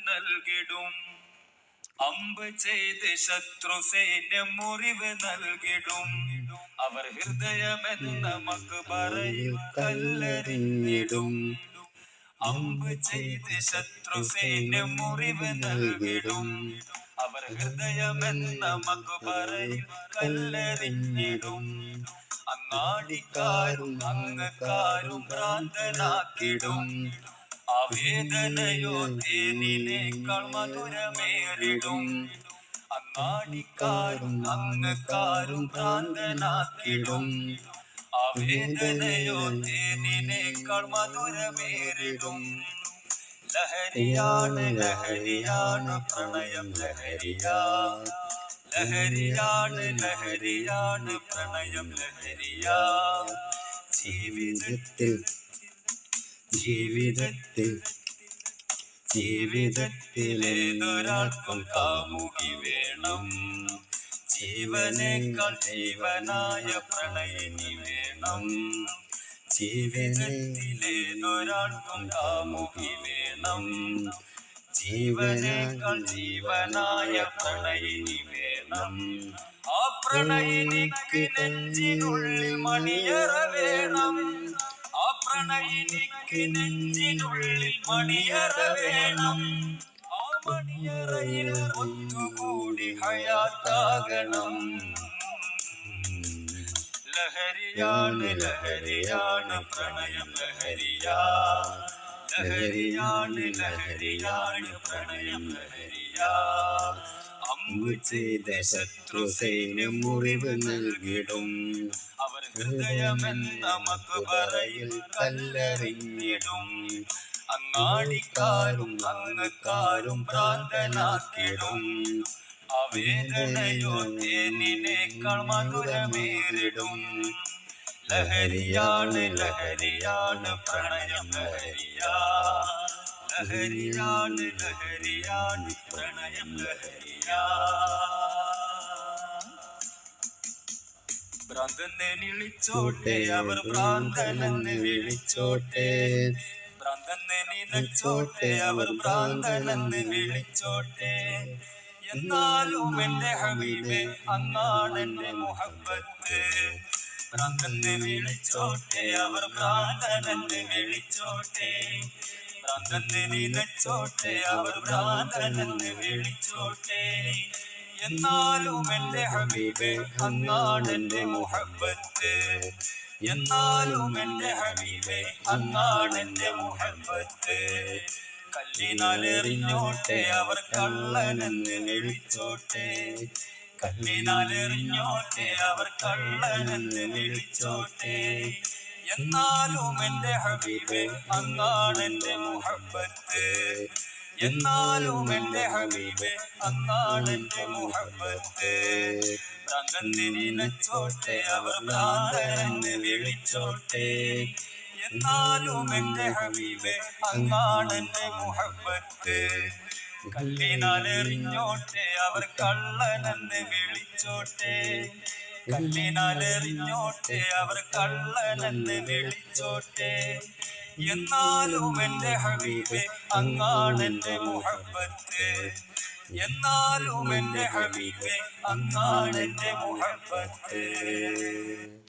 നൽകിടും. അമ്പ് ചെയ്ത് ശത്രു സൈന്യം മുറിവ് നൽകിടും. അവർ ഹൃദയമെന്ന മക്ബറയിൽ കല്ലെറിഞ്ഞിടും. അമ്പ് ചെയ്ത് ശത്രു സൈന്യം മുറിവ് നൽകിടും. അവർ ഹൃദയമെന്ന മക്ബറയിൽ കല്ലെറിഞ്ഞിടും. അങ്ങാടിക്കാരും അങ്ങക്കാരും ഭ്രാന്തനാക്കിടും. ആ വേദനയോ തേനിനേക്കാൾ മധുരമേറിടും. അങ്ങാടിക്കാരും അങ്ങക്കാരും ഭ്രാന്തനാക്കിടും. ആ വേദനയോ തേനിനേക്കാൾ മധുരമേറിടും. ലഹരിയാണ് ലഹരിയാണ് പ്രണയം ലഹരിയാ. ലഹരിയാണ് ലഹരിയാണ് പ്രണയം ലഹരിയാ. ജീവിതത്തിൽ ജീവിതത്തിൽ ജീവിതത്തിലേതൊരാൾക്കും കാമുകി വേണം. ജീവനേക്കാൾ ജീവനായ പ്രണയിനി വേണം. ജീവിതത്തിലേതൊരാൾക്കും കാമുകി വേണം. ജീവനേക്കാൾ ജീവനായ പ്രണയിനി വേണം. ആ പ്രണയിനിക്ക് നെഞ്ചിനുള്ളിൽ മണിയറ വേണം. ആ പ്രണയിനിക്ക് നെഞ്ചിനുള്ളിൽ മണിയറ വേണം. ആ മണിയറയിൽ ഒത്തുകൂടി ഹയാത്താകണം. ലഹരിയാണ് ലഹരിയാണ് പ്രണയം ലഹരിയാ. ലഹരിയാണ് ലഹരിയാണ് പ്രണയം ലഹരിയാ. അമ്പ് ചെയ്ത ശത്രു സൈന്യം മുറിവ് നൽകിടും. അവർ ഹൃദയമെന്ന മക്ബറയിൽ കല്ലെറിഞ്ഞിടും. അങ്ങാടിക്കാരും അങ്ങക്കാരും ഭ്രാന്തനാക്കിടും. ആ വേദനയോ തേനിനേക്കാൾ മധുരമേറിടും. ലഹരിയാണ് ലഹരിയാണ് പ്രണയം ലഹരിയാ. ലഹരിയാണ് ലഹരിയാണ് പ്രണയം ലഹരിയാ. ഭ്രാന്തനെ വിളിച്ചോട്ടെ അവർ ഭ്രാന്തനെന്ന് വിളിച്ചോട്ടെ. ഭ്രാന്തനെ നിലച്ചോട്ടെ അവർ ഭ്രാന്തനെന്ന് വിളിച്ചോട്ടെ. എന്നാലും എന്റെ ഹബീബേ അങ്ങാണെന്റെ മുഹബ്ബത്ത്. ഭ്രാന്തനെ വിളിച്ചോട്ടെ അവർ ഭ്രാന്തനെന്ന് വിളിച്ചോട്ടെ. ഭ്രാന്തനെ നിലച്ചോട്ടെ അവർ ഭ്രാന്തനെന്ന് വിളിച്ചോട്ടെ. എന്നാലും എന്റെ ഹബീബേ അങ്ങാണെന്റെ മുഹബ്ബത്ത്. എന്നാലും എന്റെ ഹബീബേ അങ്ങാണെന്റെ മുഹബ്ബത്ത്. കല്ലിനാലെറിഞ്ഞോട്ടെ അവർ കള്ളനെന്ന് വിളിച്ചോട്ടെ. കല്ലിനാലെറിഞ്ഞോട്ടെ അവർ കള്ളനെന്ന് വിളിച്ചോട്ടെ. എന്നാലും എന്റെ ഹബീബേ അങ്ങാണെന്റെ മുഹബ്ബത്ത്. എന്നാലും എന്റെ ഹബീബേ അങ്ങാണെന്റെ മുഹബ്ബത്ത്. ഭ്രാന്തനെ നിലച്ചോട്ടെ അവർ ഭ്രാന്തനെന്ന് വിളിച്ചോട്ടെ. എന്നാലും എന്റെ ഹബീബേ അങ്ങാണെന്റെ മുഹബ്ബത്ത്. കല്ലിനാലെറിഞ്ഞോട്ടെ അവർ കള്ളനെന്ന് വിളിച്ചോട്ടെ. കല്ലിനാലെറിഞ്ഞോട്ടെ അവർ കള്ളനെന്ന് വിളിച്ചോട്ടെ. എന്നാലും എന്റെ ഹബീബേ അങ്ങാണെന്റെ മുഹബ്ബത്ത്. എന്നാലും എന്റെ ഹബീബേ അങ്ങാണെന്റെ മുഹബ്ബത്ത്.